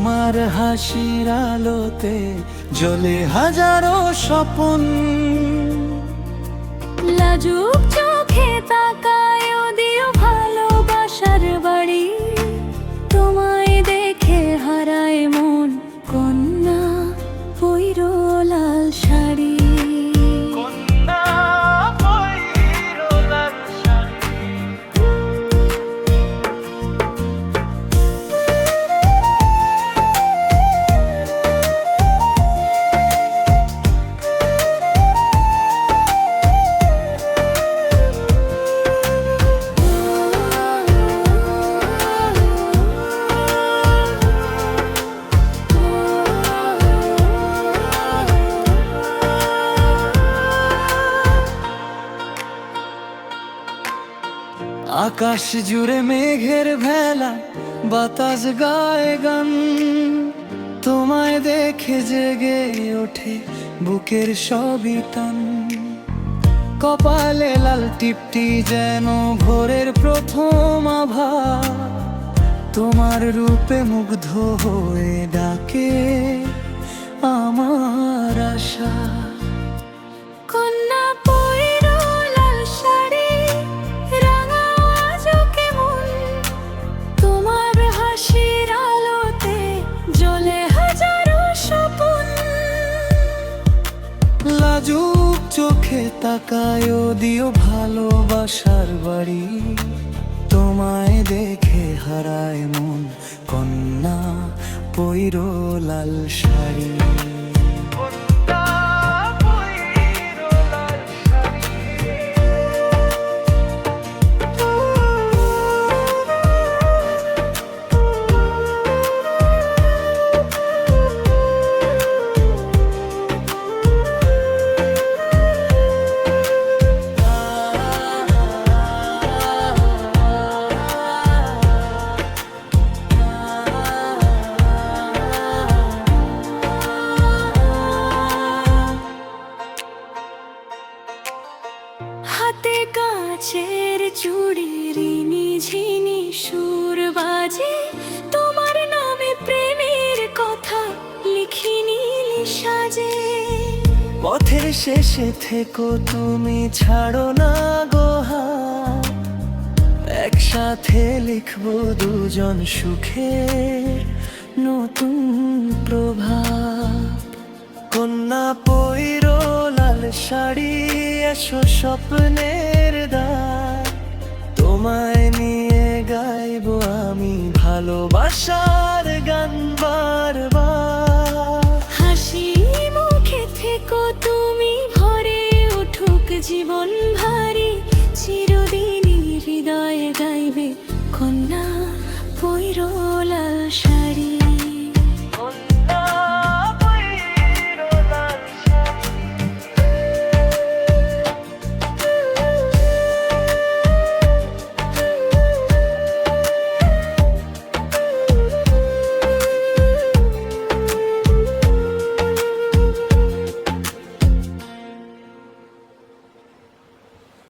তোমার হাসির আলোতে জ্বলে হাজারো স্বপ্ন। লাজুক চোখে তাকায় দিও ভালোবাসার বাড়ি, তোমায় দেখে হারায় মন কন্যা পইরো লাল শাড়ি। আকাশ জুড়ে মেঘের ভেলা, বাতাস গায়ে গান, তোমায় দেখে জেগে ওঠে বুকের সবই টান। কপালে লাল টিপটি যেন ভোরের প্রথম আভা, তোমার রূপে মুগ্ধ হয়ে ডাকে আমার আশা। কন্যা পইরো লাল শাড়ি, রাঙা আজও কেমন, তোমার হাসির আলোতে জ্বলে হাজারো স্বপ্ন। লাজুক চোখে তাকায় দিও ভালোবাসার বাড়ি, তোমায় দেখে হারায় মন কন্যা পইরো লাল শাড়ি। হাতে কাচের চুড়ির ঝিনি সুর বাজে, তোমার নামে প্রেমের কথা লিখি নীল সাজে। পথের শেষে থেকো তুমি, ছাড়ো না গো হাত, একসাথে লিখবো দুজন সুখের নতুন প্রভাত। কন্যা পইরো লাল শাড়ি, এসো স্বপ্নের দ্বার, তোমায় নিয়ে গাইবো আমি ভালোবাসার গান বারবার।